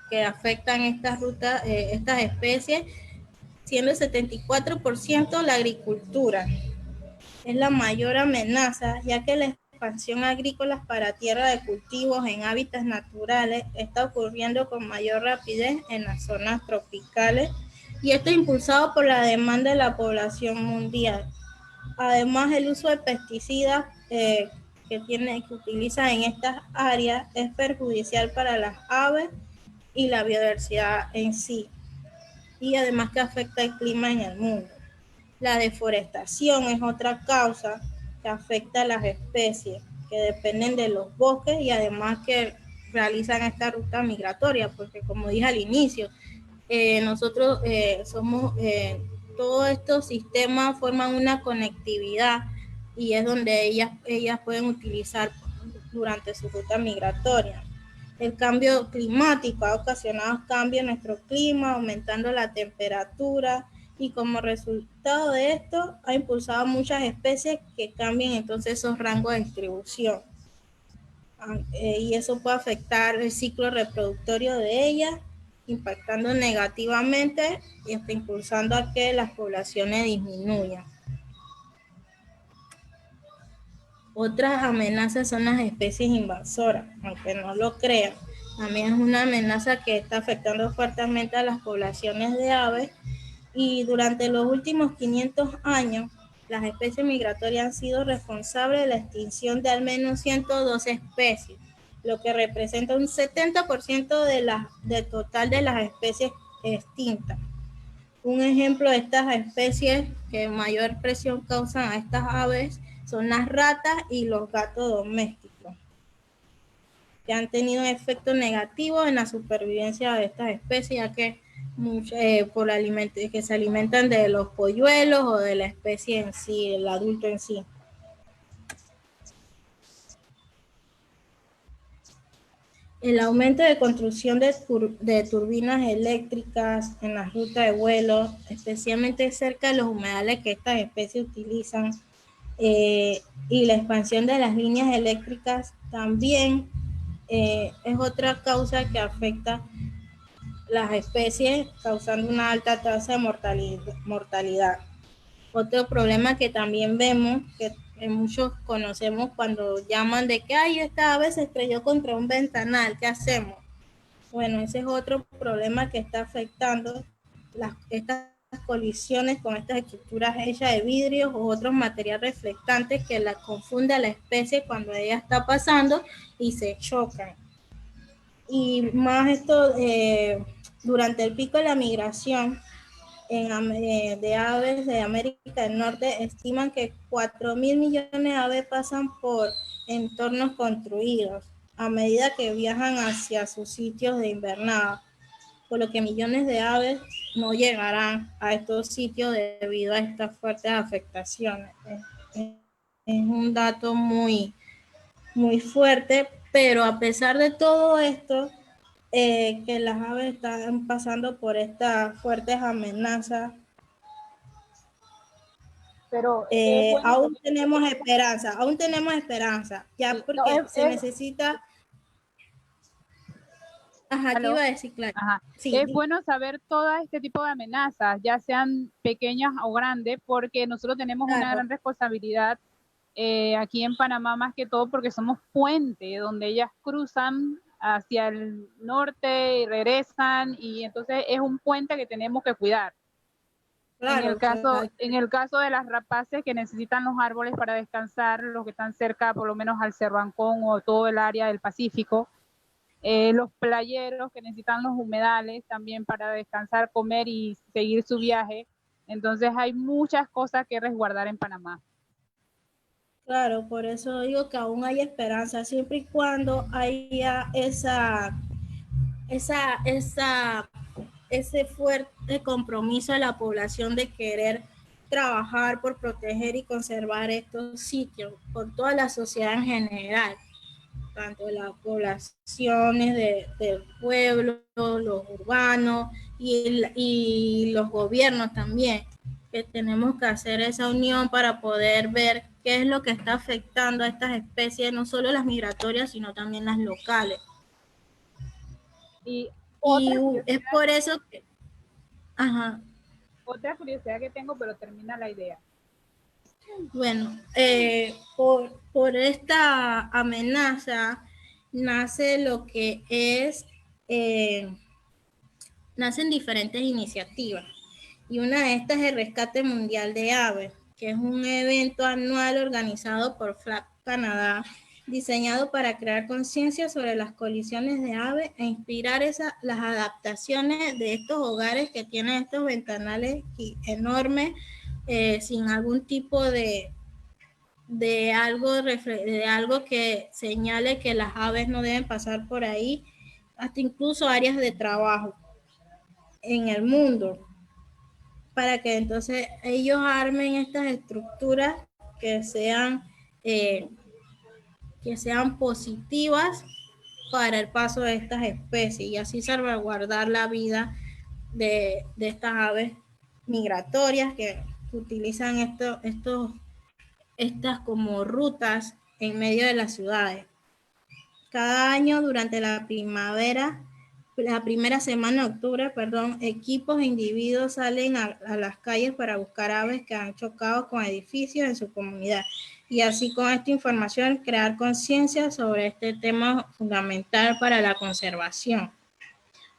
que afectan estas rutas, estas especies, siendo el 74% la agricultura. Es la mayor amenaza, ya que la expansión agrícola para tierra de cultivos en hábitats naturales está ocurriendo con mayor rapidez en las zonas tropicales, y esto impulsado por la demanda de la población mundial. Además, el uso de pesticidas que utilizan en estas áreas es perjudicial para las aves y la biodiversidad en sí, y además que afecta el clima en el mundo. La deforestación es otra causa que afecta a las especies que dependen de los bosques y además que realizan esta ruta migratoria, porque como dije al inicio, nosotros todos estos sistemas forman una conectividad y es donde ellas pueden utilizar durante su ruta migratoria. El cambio climático ha ocasionado cambios en nuestro clima, aumentando la temperatura, y como resultado de esto ha impulsado muchas especies que cambian entonces esos rangos de distribución. Y eso puede afectar el ciclo reproductorio de ellas, impactando negativamente y hasta impulsando a que las poblaciones disminuyan. Otras amenazas son las especies invasoras, aunque no lo crean. También es una amenaza que está afectando fuertemente a las poblaciones de aves, y durante los últimos 500 años, las especies migratorias han sido responsables de la extinción de al menos 112 especies, lo que representa un 70% del total de las especies extintas. Un ejemplo de estas especies que mayor presión causan a estas aves son las ratas y los gatos domésticos, que han tenido un efecto negativo en la supervivencia de estas especies, ya que que se alimentan de los polluelos o de la especie en sí, el adulto en sí. El aumento de construcción de turbinas eléctricas en las rutas de vuelo, especialmente cerca de los humedales que estas especies utilizan, y la expansión de las líneas eléctricas también es otra causa que afecta las especies, causando una alta tasa de mortalidad. Otro problema que también vemos, que muchos conocemos cuando llaman de que ay, esta ave se estrelló contra un ventanal, ¿qué hacemos? Bueno, ese es otro problema que está afectando estas colisiones con estas estructuras hechas de vidrio o otros materiales reflectantes que la confunde a la especie cuando ella está pasando y se chocan. Y más esto, durante el pico de la migración de aves de América del Norte, estiman que 4.000 millones de aves pasan por entornos construidos a medida que viajan hacia sus sitios de invernada, por lo que millones de aves no llegarán a estos sitios debido a estas fuertes afectaciones. Es un dato muy, muy fuerte, pero a pesar de todo esto, que las aves están pasando por estas fuertes amenazas, Pero aún tenemos esperanza, ya porque se necesita. Ajá, ¿qué iba a decir, Clara? Ajá. Sí, Es bueno saber todo este tipo de amenazas, ya sean pequeñas o grandes, porque nosotros tenemos una gran responsabilidad aquí en Panamá, más que todo porque somos puente, donde ellas cruzan hacia el norte y regresan, y entonces es un puente que tenemos que cuidar. claro, en el caso de las rapaces que necesitan los árboles para descansar, los que están cerca por lo menos al Cervancón o todo el área del Pacífico, los playeros que necesitan los humedales también para descansar, comer y seguir su viaje. Entonces hay muchas cosas que resguardar en Panamá. Claro, por eso digo que aún hay esperanza, siempre y cuando haya ese fuerte compromiso de la población de querer trabajar por proteger y conservar estos sitios, por toda la sociedad en general, tanto las poblaciones del pueblo, los urbanos y los gobiernos también, que tenemos que hacer esa unión para poder ver qué es lo que está afectando a estas especies, no solo las migratorias, sino también las locales. Y Y es por eso que, ajá, Otra curiosidad que tengo, pero termina la idea. bueno, por esta amenaza nace lo que es, nacen diferentes iniciativas. Y una de estas es el Rescate Mundial de Aves, que es un evento anual organizado por FLAG Canadá, diseñado para crear conciencia sobre las colisiones de aves e inspirar las adaptaciones de estos hogares que tienen estos ventanales enormes, sin algún tipo de algo que señale que las aves no deben pasar por ahí, hasta incluso áreas de trabajo en el mundo, para que entonces ellos armen estas estructuras que sean, eh, que sean positivas para el paso de estas especies y así salvaguardar la vida de estas aves migratorias que utilizan estas como rutas en medio de las ciudades. Cada año durante la primera semana de octubre, equipos e individuos salen a las calles para buscar aves que han chocado con edificios en su comunidad y así con esta información crear conciencia sobre este tema fundamental para la conservación.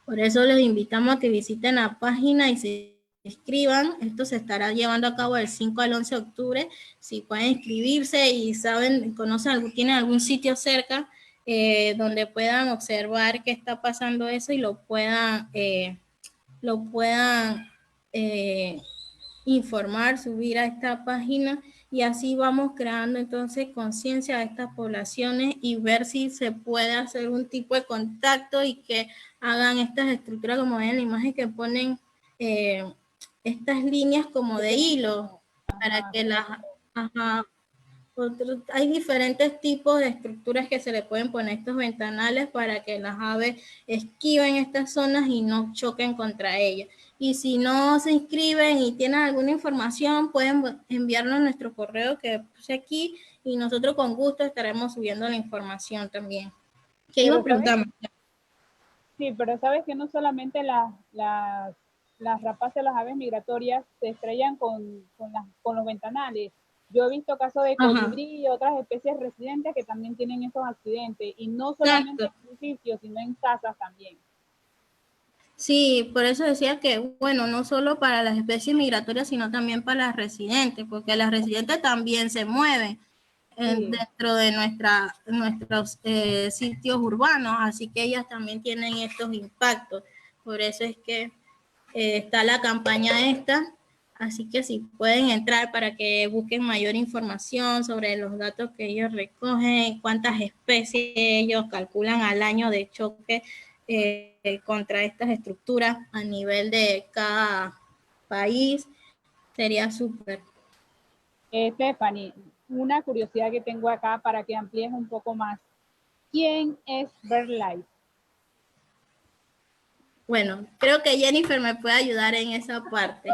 Por eso les invitamos a que visiten la página y se inscriban. Esto se estará llevando a cabo del 5 al 11 de octubre. Si pueden inscribirse y tienen algún sitio cerca, donde puedan observar qué está pasando eso y lo puedan informar, subir a esta página y así vamos creando entonces conciencia de estas poblaciones y ver si se puede hacer un tipo de contacto y que hagan estas estructuras como ven en la imagen que ponen estas líneas como de hilo para que las... Ajá, hay diferentes tipos de estructuras que se le pueden poner estos ventanales para que las aves esquiven estas zonas y no choquen contra ellas. Y si no se inscriben y tienen alguna información, pueden enviarnos nuestro correo que puse aquí y nosotros con gusto estaremos subiendo la información también. ¿Qué iba a preguntar? Sí, pero sabes que no solamente las rapaces, las aves migratorias se estrellan con los ventanales. Yo he visto casos de colibrí y otras especies residentes que también tienen esos accidentes, y no solamente en edificios, sino en casas también. Sí, por eso decía que, bueno, no solo para las especies migratorias, sino también para las residentes, porque las residentes también se mueven dentro de nuestros sitios urbanos, así que ellas también tienen estos impactos. Por eso es que está la campaña esta, así que si pueden entrar para que busquen mayor información sobre los datos que ellos recogen, cuántas especies ellos calculan al año de choque contra estas estructuras a nivel de cada país, sería súper. Stephanie, una curiosidad que tengo acá para que amplíes un poco más. ¿Quién es BirdLife? Bueno, creo que Jennifer me puede ayudar en esa parte.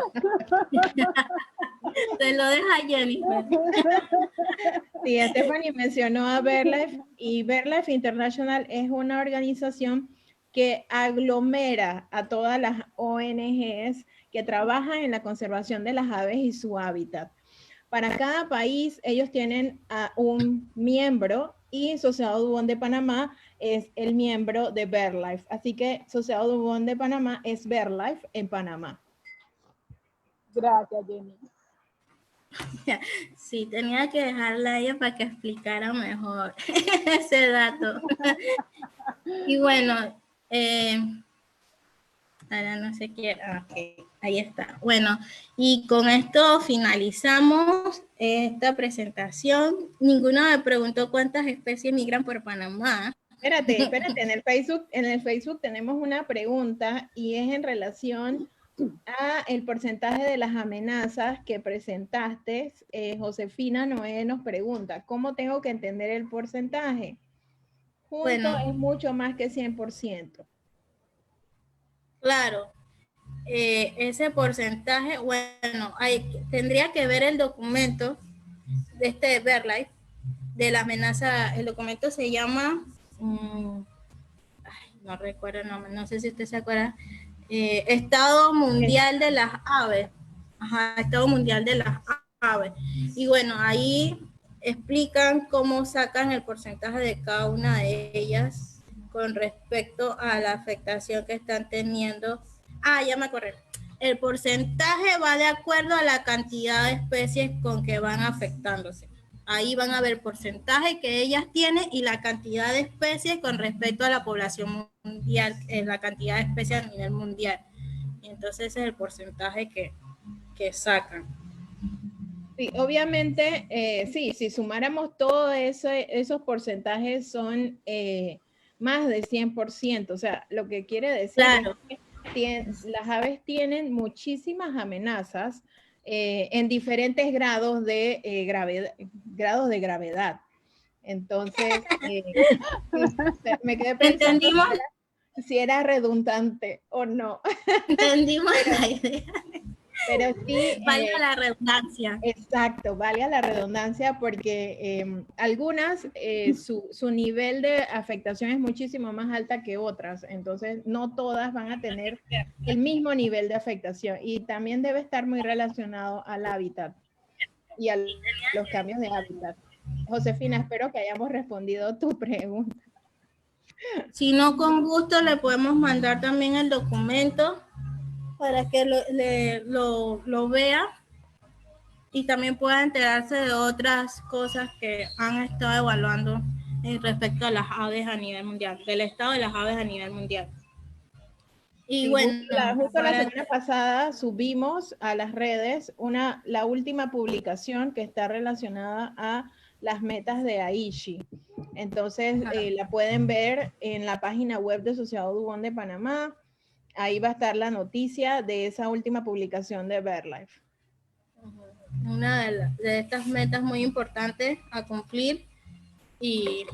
Te lo deja Jennifer. Sí, Stephanie mencionó a BirdLife y BirdLife International es una organización que aglomera a todas las ONGs que trabajan en la conservación de las aves y su hábitat. Para cada país ellos tienen a un miembro y Sociedad Audubon de Panamá es el miembro de BirdLife. Así que Sociedad Audubon de Panamá es BirdLife en Panamá. Gracias, Jenny. Sí, tenía que dejarla a ella para que explicara mejor ese dato. Y bueno, ahora no sé qué, okay, ahí está. Bueno, y con esto finalizamos esta presentación. Ninguno me preguntó cuántas especies migran por Panamá. Espérate, en el Facebook tenemos una pregunta y es en relación a el porcentaje de las amenazas que presentaste. Josefina Noé nos pregunta, ¿cómo tengo que entender el porcentaje? Junto es mucho más que 100%. Claro, ese porcentaje, bueno, tendría que ver el documento de este BirdLife, de la amenaza. El documento se llama, no recuerdo el nombre, no sé si usted se acuerda, Estado Mundial de las Aves. Ajá, Estado Mundial de las Aves. Y bueno, ahí explican cómo sacan el porcentaje de cada una de ellas con respecto a la afectación que están teniendo. Ah, ya me acordé. El porcentaje va de acuerdo a la cantidad de especies con que van afectándose. Ahí van a ver porcentaje que ellas tienen y la cantidad de especies con respecto a la población mundial, la cantidad de especies a nivel mundial. Y entonces ese es el porcentaje que sacan. Sí, obviamente, sí, si sumáramos todo esos porcentajes son más de 100%, o sea, lo que quiere decir Claro. es que las aves tienen muchísimas amenazas en diferentes grados de gravedad. Entonces, me quedé pensando ¿Entendimos? si era redundante o no. Entendimos la idea. Pero sí. Valga la redundancia. Exacto, valga la redundancia, porque algunas, su nivel de afectación es muchísimo más alta que otras, entonces no todas van a tener el mismo nivel de afectación y también debe estar muy relacionado al hábitat y a los cambios de hábitat. Josefina, espero que hayamos respondido tu pregunta. Si no, con gusto le podemos mandar también el documento para que lo vea y también pueda enterarse de otras cosas que han estado evaluando respecto a las aves a nivel mundial, del estado de las aves a nivel mundial. Y sí, bueno, justo la semana pasada subimos a las redes la última publicación que está relacionada a las metas de Aichi. Entonces la pueden ver en la página web de Sociedad Audubon de Panamá. Ahí va a estar la noticia de esa última publicación de BirdLife. Una de estas metas muy importantes a cumplir y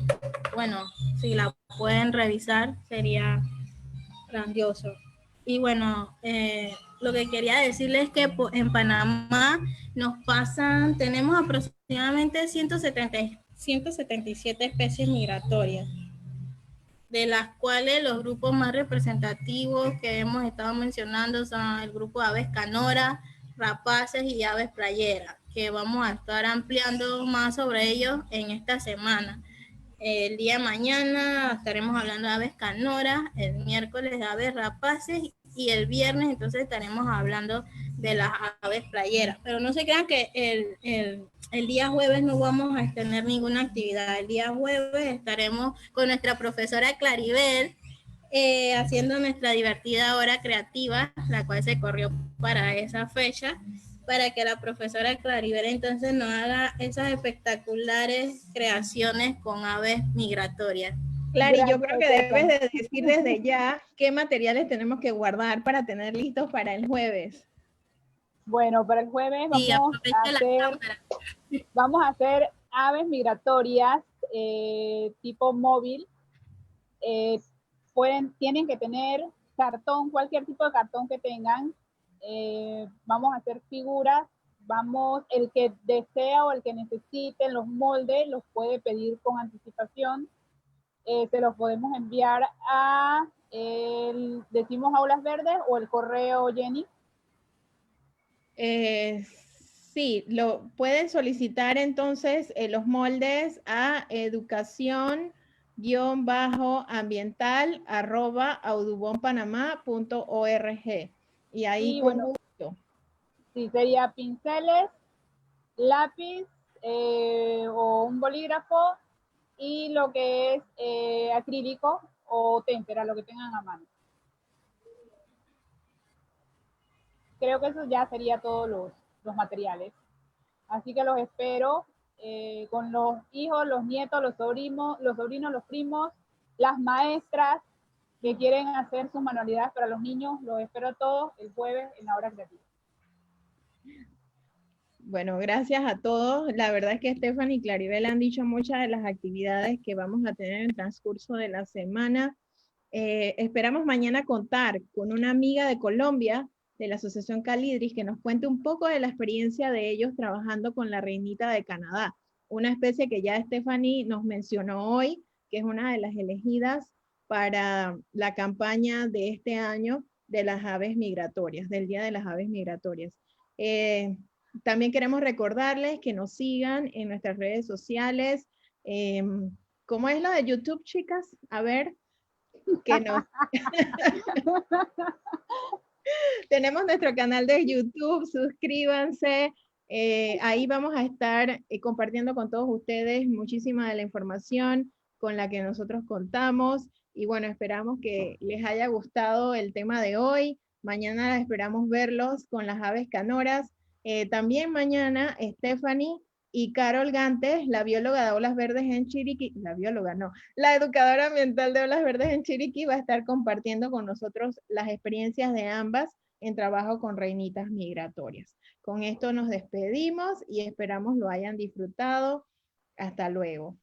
bueno, si la pueden revisar sería grandioso. Y bueno, lo que quería decirles es que en Panamá tenemos aproximadamente 177 especies migratorias, de las cuales los grupos más representativos que hemos estado mencionando son el grupo de aves canora, rapaces y aves playeras, que vamos a estar ampliando más sobre ellos en esta semana. El día de mañana estaremos hablando de aves canoras, el miércoles de aves rapaces y el viernes entonces estaremos hablando de las aves playeras. Pero no se crean que el día jueves no vamos a tener ninguna actividad. El día jueves estaremos con nuestra profesora Claribel haciendo nuestra divertida hora creativa, la cual se corrió para esa fecha, para que la profesora Claribel entonces nos haga esas espectaculares creaciones con aves migratorias. Clary, yo creo que debes de decir desde ya qué materiales tenemos que guardar para tener listos para el jueves. Bueno, para el jueves vamos a hacer aves migratorias tipo móvil. Tienen que tener cartón, cualquier tipo de cartón que tengan. Vamos a hacer figuras. El que desea o el que necesite los moldes los puede pedir con anticipación. Se los podemos enviar decimos Aulas Verdes o el correo, Jenny. Sí, lo pueden solicitar entonces los moldes a educación-ambiental@audubonpanamá.org y ahí con gusto. Sí, sería pinceles, lápiz o un bolígrafo y lo que es acrílico o témpera, lo que tengan a mano. Creo que eso ya sería todos los materiales. Así que los espero con los hijos, los nietos, los sobrinos, los primos, las maestras que quieren hacer sus manualidades para los niños. Los espero a todos el jueves en la hora creativa. Bueno, gracias a todos. La verdad es que Stephanie y Claribel han dicho muchas de las actividades que vamos a tener en el transcurso de la semana. Esperamos mañana contar con una amiga de Colombia, de la Asociación Calidris, que nos cuente un poco de la experiencia de ellos trabajando con la reinita de Canadá, una especie que ya Stephanie nos mencionó hoy, que es una de las elegidas para la campaña de este año de las aves migratorias, del Día de las Aves Migratorias. También queremos recordarles que nos sigan en nuestras redes sociales. ¿Cómo es lo de YouTube, chicas? A ver, que nos... Tenemos nuestro canal de YouTube, suscríbanse. Ahí vamos a estar compartiendo con todos ustedes muchísima de la información con la que nosotros contamos. Y bueno, esperamos que les haya gustado el tema de hoy. Mañana esperamos verlos con las aves canoras. También mañana Stephanie y Carol Gantes, la bióloga de Olas Verdes en Chiriquí, la bióloga no, la educadora ambiental de Olas Verdes en Chiriquí va a estar compartiendo con nosotros las experiencias de ambas en trabajo con reinitas migratorias. Con esto nos despedimos y esperamos lo hayan disfrutado. Hasta luego.